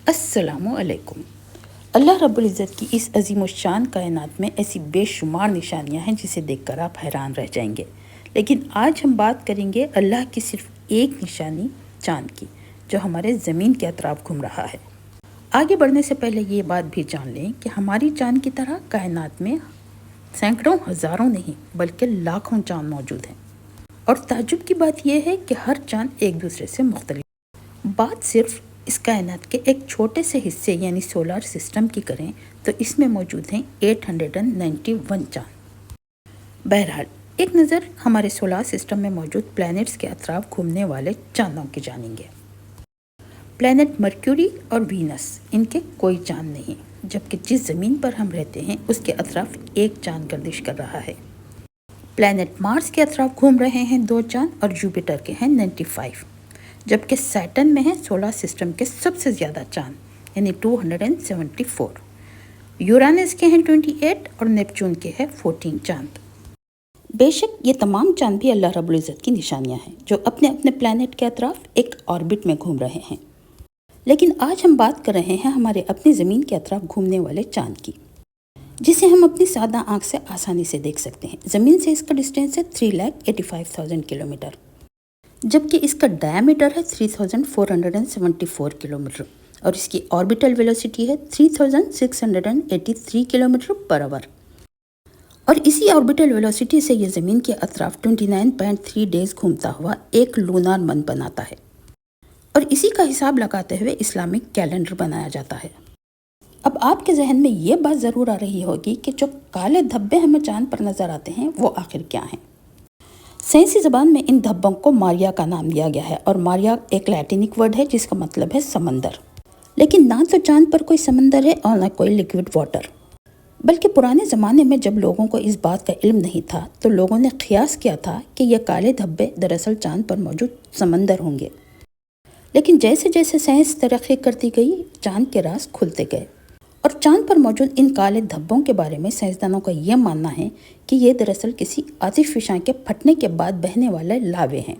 السلام علیکم۔ اللہ رب العزت کی اس عظیم الشان کائنات میں ایسی بے شمار نشانیاں ہیں جسے دیکھ کر آپ حیران رہ جائیں گے، لیکن آج ہم بات کریں گے اللہ کی صرف ایک نشانی چاند کی، جو ہمارے زمین کے اطراف گھوم رہا ہے۔ آگے بڑھنے سے پہلے یہ بات بھی جان لیں کہ ہماری چاند کی طرح کائنات میں سینکڑوں ہزاروں نہیں بلکہ لاکھوں چاند موجود ہیں، اور تعجب کی بات یہ ہے کہ ہر چاند ایک دوسرے سے مختلف۔ بات صرف اس کائنات کے ایک چھوٹے سے حصے یعنی سولار سسٹم کی کریں تو اس میں موجود ہیں 891 چاند۔ بہرحال ایک نظر ہمارے سولار سسٹم میں موجود پلانٹس کے اطراف گھومنے والے چاندوں کی جانیں گے۔ پلانٹ مرکیوری اور وینس، ان کے کوئی چاند نہیں، جبکہ جس زمین پر ہم رہتے ہیں اس کے اطراف ایک چاند گردش کر رہا ہے۔ پلانٹ مارس کے اطراف گھوم رہے ہیں 2 چاند اور جوپیٹر کے ہیں 95، جبکہ سیٹرن میں ہے سولار سسٹم کے سب سے زیادہ چاند یعنی 274، یورانس کے ہیں 28 اور نیپچون کے ہیں 14 چاند۔ بے شک یہ تمام چاند بھی اللہ رب العزت کی نشانیاں ہیں جو اپنے اپنے پلانٹ کے اطراف ایک آربٹ میں گھوم رہے ہیں، لیکن آج ہم بات کر رہے ہیں ہمارے اپنی زمین کے اطراف گھومنے والے چاند کی، جسے ہم اپنی سادہ آنکھ سے آسانی سے دیکھ سکتے ہیں۔ زمین سے اس کا ڈسٹینس ہے 3,85,000 کلومیٹر، جبکہ اس کا ڈائیمیٹر ہے 3,474 کلومیٹر اور اس کی آربیٹل ویلوسٹی ہے 3,683 کلومیٹر پر آور، اور اسی آربیٹل ویلوسٹی سے یہ زمین کے اطراف 29.3 ڈیز گھومتا ہوا ایک لونار منتھ بناتا ہے، اور اسی کا حساب لگاتے ہوئے اسلامک کیلنڈر بنایا جاتا ہے۔ اب آپ کے ذہن میں یہ بات ضرور آ رہی ہوگی کہ جو کالے دھبے ہمیں چاند پر نظر آتے ہیں وہ آخر کیا ہیں؟ سائنسی زبان میں ان دھبوں کو ماریا کا نام دیا گیا ہے، اور ماریا ایک لیٹینک ورڈ ہے جس کا مطلب ہے سمندر، لیکن نہ تو چاند پر کوئی سمندر ہے اور نہ کوئی لیکوڈ واٹر، بلکہ پرانے زمانے میں جب لوگوں کو اس بات کا علم نہیں تھا تو لوگوں نے قیاس کیا تھا کہ یہ کالے دھبے دراصل چاند پر موجود سمندر ہوں گے، لیکن جیسے جیسے سائنس ترقی کرتی گئی چاند کے راز کھلتے گئے، اور چاند پر موجود ان کالے دھبوں کے بارے میں سائنسدانوں کا یہ ماننا ہے کہ یہ دراصل کسی آتش فشاں کے پھٹنے کے بعد بہنے والے لاوے ہیں،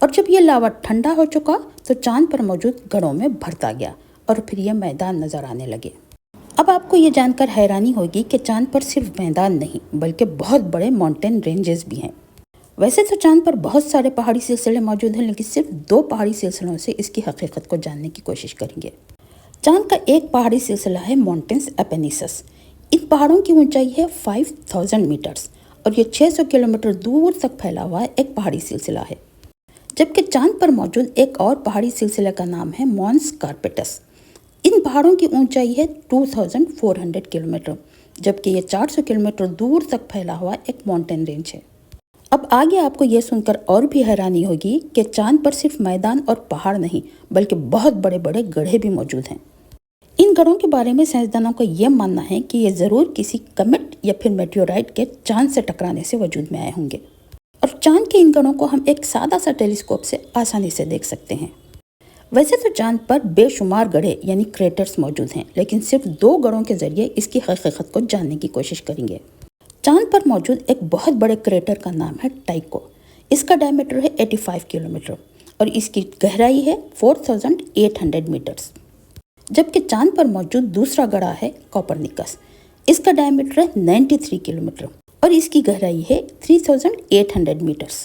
اور جب یہ لاوا ٹھنڈا ہو چکا تو چاند پر موجود گڑھوں میں بھرتا گیا اور پھر یہ میدان نظر آنے لگے۔ اب آپ کو یہ جان کر حیرانی ہوگی کہ چاند پر صرف میدان نہیں بلکہ بہت بڑے ماؤنٹین رینجز بھی ہیں۔ ویسے تو چاند پر بہت سارے پہاڑی سلسلے موجود ہیں، لیکن صرف 2 پہاڑی سلسلوں سے اس کی حقیقت کو جاننے کی کوشش کریں گے۔ چاند کا ایک پہاڑی سلسلہ ہے ماؤنٹینز اپینیسس۔ ان پہاڑوں کی اونچائی ہے 5000 میٹرز اور یہ 600 کلومیٹر دور تک پھیلا ہوا ایک پہاڑی سلسلہ ہے، جبکہ چاند پر موجود ایک اور پہاڑی سلسلے کا نام ہے مونس کارپیٹس۔ ان پہاڑوں کی اونچائی ہے 2400 کلومیٹر، جبکہ یہ 400 کلومیٹر دور تک پھیلا ہوا ایک ماؤنٹین رینج ہے۔ اب آگے آپ کو یہ سن کر اور بھی حیرانی ہوگی کہ چاند پر صرف میدان اور پہاڑ نہیں بلکہ بہت بڑے بڑے گڑھے بھی موجود ہیں۔ ان گڑھوں کے بارے میں سائنسدانوں کا یہ ماننا ہے کہ یہ ضرور کسی کمٹ یا پھر میٹیورائٹ کے چاند سے ٹکرانے سے وجود میں آئے ہوں گے، اور چاند کے ان گڑھوں کو ہم ایک سادہ سا ٹیلیسکوپ سے آسانی سے دیکھ سکتے ہیں۔ ویسے تو چاند پر بے شمار گڑھے یعنی کریٹرز موجود ہیں، لیکن صرف 2 گڑھوں کے ذریعے اس کی حقیقت کو جاننے کی کوشش کریں گے۔ چاند پر موجود ایک بہت بڑے کریٹر کا نام ہے ٹائکو۔ اس کا ڈائیمیٹر ہے 85 کلومیٹر اور اس کی گہرائی ہے 4800 میٹرز، جبکہ چاند پر موجود دوسرا گڑھا ہے کوپرنیکس۔ اس کا ڈائیمیٹر ہے 93 کلومیٹر اور اس کی گہرائی ہے 3800 میٹرز۔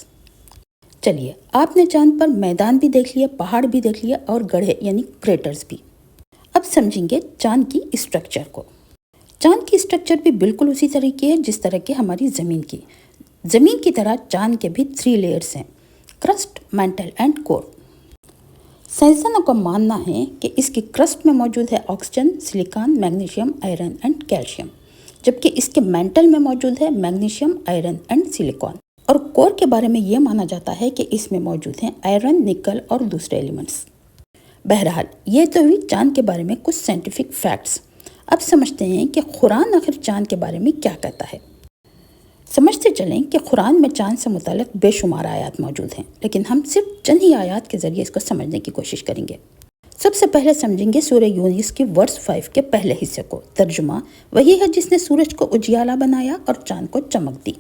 چلیے، آپ نے چاند پر میدان بھی دیکھ لیا، پہاڑ بھی دیکھ لیا اور گڑھے یعنی کریٹرز بھی۔ اب سمجھیں گے چاند کی اسٹرکچر کو۔ چاند کی اسٹرکچر بھی بالکل اسی طریقے ہے جس طرح کے ہماری زمین کی۔ زمین کی طرح چاند کے بھی 3 لیئرز ہیں: کرسٹ، مینٹل اینڈ کور۔ سائنسدانوں کا ماننا ہے کہ اس کی کرسٹ میں موجود ہے oxygen, silicon, magnesium, iron and calcium, جبکہ اس کے مینٹل میں موجود ہے میگنیشیم، آئرن اینڈ سلیکان، اور کور کے بارے میں یہ مانا جاتا ہے کہ اس میں موجود ہیں آئرن، نکل اور دوسرے ایلیمنٹس۔ بہرحال یہ تو ہوئی چاند کے بارے میں کچھ سائنٹیفک فیکٹس۔ اب سمجھتے ہیں کہ قرآن آخر چاند کے بارے میں کیا کہتا ہے۔ سمجھتے چلیں کہ قرآن میں چاند سے متعلق بے شمار آیات موجود ہیں، لیکن ہم صرف چند ہی آیات کے ذریعے اس کو سمجھنے کی کوشش کریں گے۔ سب سے پہلے سمجھیں گے سورہ یونس کی ورس 5 کے پہلے حصے کو۔ ترجمہ: وہی ہے جس نے سورج کو اجیالا بنایا اور چاند کو چمک دی۔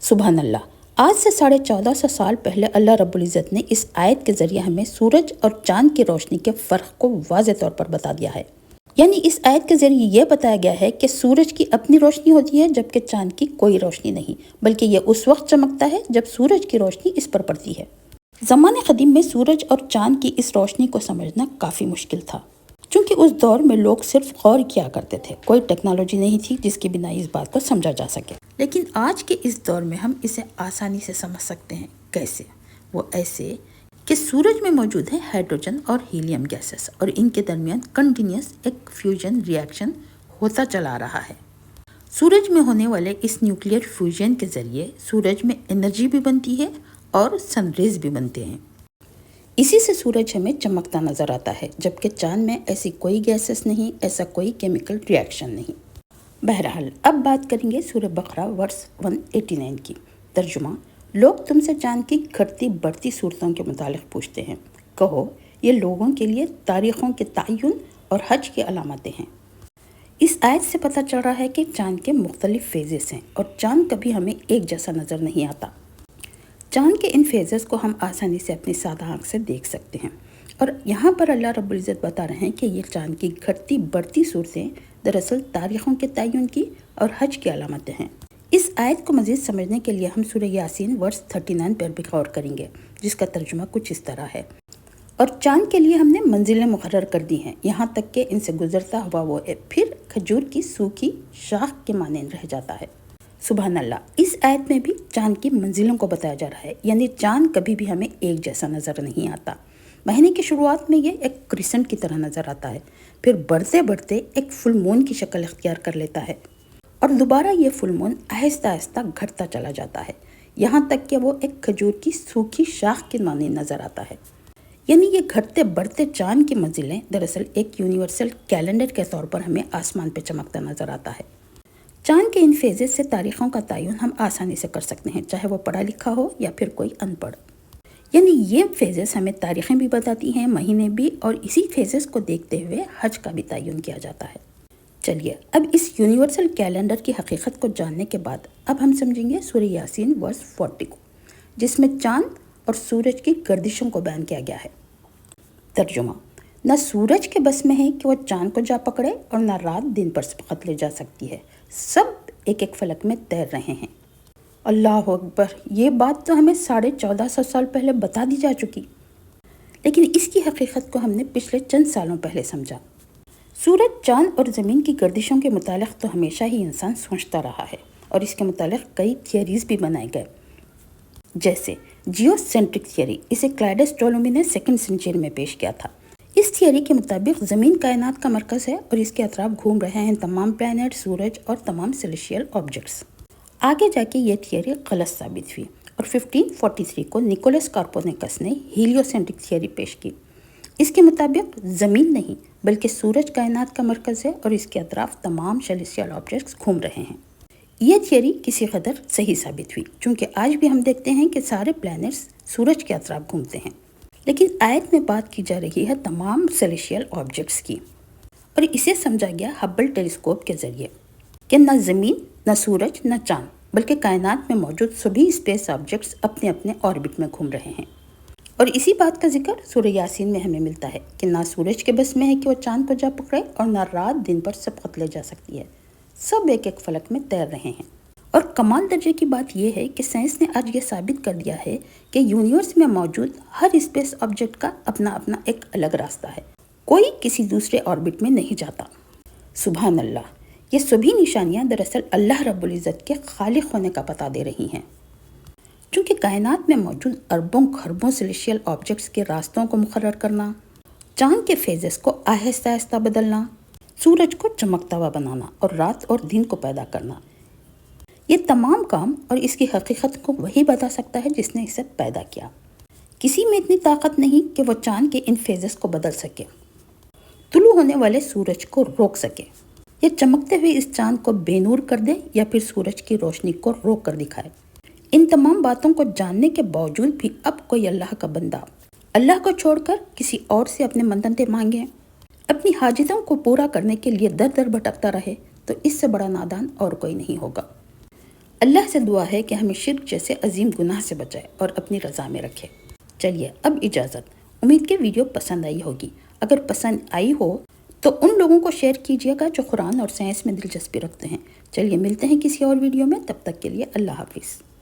سبحان اللہ، آج سے 1450 سال پہلے اللہ رب العزت نے اس آیت کے ذریعے ہمیں سورج اور چاند کی روشنی کے فرق کو واضح طور پر بتا دیا ہے۔ یعنی اس آیت کے ذریعے یہ بتایا گیا ہے کہ سورج کی اپنی روشنی ہوتی ہے جبکہ چاند کی کوئی روشنی نہیں، بلکہ یہ اس وقت چمکتا ہے جب سورج کی روشنی اس پر پڑتی ہے۔ زمانے قدیم میں سورج اور چاند کی اس روشنی کو سمجھنا کافی مشکل تھا، چونکہ اس دور میں لوگ صرف غور کیا کرتے تھے، کوئی ٹیکنالوجی نہیں تھی جس کی بنا اس بات کو سمجھا جا سکے۔ لیکن آج کے اس دور میں ہم اسے آسانی سے سمجھ سکتے ہیں۔ کیسے؟ وہ ایسے کہ سورج میں موجود ہے ہائیڈروجن اور ہیلیم گیسز، اور ان کے درمیان کنٹینیوس ایک فیوژن ریاکشن ہوتا چلا رہا ہے۔ سورج میں ہونے والے اس نیوکلیئر فیوژن کے ذریعے سورج میں انرجی بھی بنتی ہے اور سن ریز بھی بنتے ہیں۔ اسی سے سورج ہمیں چمکتا نظر آتا ہے، جبکہ چاند میں ایسی کوئی گیسز نہیں، ایسا کوئی کیمیکل ریاکشن نہیں۔ بہرحال اب بات کریں گے سورہ بقرہ ورس 189 کی۔ ترجمہ: لوگ تم سے چاند کی گھٹتی بڑھتی صورتوں کے متعلق پوچھتے ہیں، کہو یہ لوگوں کے لیے تاریخوں کے تعین اور حج کی علامتیں ہیں۔ اس آیت سے پتہ چل رہا ہے کہ چاند کے مختلف فیزز ہیں اور چاند کبھی ہمیں ایک جیسا نظر نہیں آتا۔ چاند کے ان فیزز کو ہم آسانی سے اپنی سادہ آنکھ سے دیکھ سکتے ہیں، اور یہاں پر اللہ رب العزت بتا رہے ہیں کہ یہ چاند کی گھٹتی بڑھتی صورتیں دراصل تاریخوں کے تعین کی اور حج کی علامتیں ہیں۔ اس آیت کو مزید سمجھنے کے لیے ہم سورہ یاسین ورس 39 پر بھی غور کریں گے، جس کا ترجمہ کچھ اس طرح ہے: اور چاند کے لیے ہم نے منزلیں مقرر کر دی ہیں، یہاں تک کہ ان سے گزرتا ہوا وہ پھر کھجور کی سوکھی شاخ کے مانند رہ جاتا ہے۔ سبحان اللہ! اس آیت میں بھی چاند کی منزلوں کو بتایا جا رہا ہے، یعنی چاند کبھی بھی ہمیں ایک جیسا نظر نہیں آتا۔ مہینے کی شروعات میں یہ ایک کرسنٹ کی طرح نظر آتا ہے، پھر بڑھتے بڑھتے ایک فل مون کی شکل اختیار کر لیتا ہے، اور دوبارہ یہ فل مون آہستہ آہستہ گھٹتا چلا جاتا ہے، یہاں تک کہ وہ ایک کھجور کی سوکھی شاخ کے مانند نظر آتا ہے۔ یعنی یہ گھٹتے بڑھتے چاند کی منزلیں دراصل ایک یونیورسل کیلنڈر کے طور پر ہمیں آسمان پہ چمکتا نظر آتا ہے۔ چاند کے ان فیزز سے تاریخوں کا تعین ہم آسانی سے کر سکتے ہیں، چاہے وہ پڑھا لکھا ہو یا پھر کوئی ان پڑھ۔ یعنی یہ فیزز ہمیں تاریخیں بھی بتاتی ہیں، مہینے بھی، اور اسی فیزز کو دیکھتے ہوئے حج کا بھی تعین کیا جاتا ہے۔ چلیے اب اس یونیورسل کیلنڈر کی حقیقت کو جاننے کے بعد اب ہم سمجھیں گے سورہ یاسین ورس 40 کو، جس میں چاند اور سورج کی گردشوں کو بیان کیا گیا ہے۔ ترجمہ: نہ سورج کے بس میں ہے کہ وہ چاند کو جا پکڑے اور نہ رات دن پر سبقت لے جا سکتی ہے، سب ایک ایک فلک میں تیر رہے ہیں۔ اللہ اکبر! یہ بات تو ہمیں 1450 سال پہلے بتا دی جا چکی، لیکن اس کی حقیقت کو ہم نے پچھلے چند سالوں پہلے سمجھا۔ سورج، چاند اور زمین کی گردشوں کے متعلق تو ہمیشہ ہی انسان سوچتا رہا ہے، اور اس کے متعلق کئی تھیوریز بھی بنائے گئے، جیسے جیو سینٹرک تھیوری۔ اسے کلائڈس ٹولومی نے 2 سینچری میں پیش کیا تھا۔ اس تھیوری کے مطابق زمین کائنات کا مرکز ہے اور اس کے اطراف گھوم رہے ہیں تمام پلانٹ، سورج اور تمام سیلیشیل آبجیکٹس۔ آگے جا کے یہ تھیوری غلط ثابت ہوئی، اور 1543 کو نیکولس کارپونیکس نے ہیلیو سینٹرک تھیوری پیش کی۔ اس کے مطابق زمین نہیں بلکہ سورج کائنات کا مرکز ہے اور اس کے اطراف تمام سیلیشیل آبجیکٹس گھوم رہے ہیں۔ یہ تھیوری کسی قدر صحیح ثابت ہوئی، چونکہ آج بھی ہم دیکھتے ہیں کہ سارے پلانٹس سورج کے اطراف گھومتے ہیں، لیکن آیت میں بات کی جا رہی ہے تمام سیلیشیل آبجیکٹس کی، اور اسے سمجھا گیا ہبل ٹیلیسکوپ کے ذریعے کہ نہ زمین، نہ سورج، نہ چاند، بلکہ کائنات میں موجود سبھی اسپیس آبجیکٹس اپنے اپنے آربٹ میں گھوم رہے ہیں۔ اور اسی بات کا ذکر سورہ یاسین میں ہمیں ملتا ہے کہ نہ سورج کے بس میں ہے کہ وہ چاند کو جا پکڑے اور نہ رات دن پر سبقت لے جا سکتی ہے، سب ایک ایک فلک میں تیر رہے ہیں۔ اور کمال درجے کی بات یہ ہے کہ سائنس نے آج یہ ثابت کر دیا ہے کہ یونیورس میں موجود ہر اسپیس آبجیکٹ کا اپنا اپنا ایک الگ راستہ ہے، کوئی کسی دوسرے آربٹ میں نہیں جاتا۔ سبحان اللہ! یہ سبھی نشانیاں دراصل اللہ رب العزت کے خالق ہونے کا پتہ دے رہی ہیں۔ چونکہ کائنات میں موجود اربوں خربوں سیلیشیل آبجیکٹس کے راستوں کو مقرر کرنا، چاند کے فیزز کو آہستہ آہستہ بدلنا، سورج کو چمکتا ہوا بنانا اور رات اور دن کو پیدا کرنا، یہ تمام کام اور اس کی حقیقت کو وہی بتا سکتا ہے جس نے اسے پیدا کیا۔ کسی میں اتنی طاقت نہیں کہ وہ چاند کے ان فیزز کو بدل سکے، طلوع ہونے والے سورج کو روک سکے، یا چمکتے ہوئے اس چاند کو بے نور کر دے، یا پھر سورج کی روشنی کو روک کر دکھائے۔ ان تمام باتوں کو جاننے کے باوجود بھی اب کوئی اللہ کا بندہ اللہ کو چھوڑ کر کسی اور سے اپنے منتیں مانگے، اپنی حاجتوں کو پورا کرنے کے لیے در در بھٹکتا رہے، تو اس سے بڑا نادان اور کوئی نہیں ہوگا۔ اللہ سے دعا ہے کہ ہمیں شرک جیسے عظیم گناہ سے بچائے اور اپنی رضا میں رکھے۔ چلیے اب اجازت۔ امید کہ ویڈیو پسند آئی ہوگی۔ اگر پسند آئی ہو تو ان لوگوں کو شیئر کیجیے گا جو قرآن اور سائنس میں دلچسپی رکھتے ہیں۔ چلیے ملتے ہیں کسی اور ویڈیو میں، تب تک کے لیے اللہ حافظ۔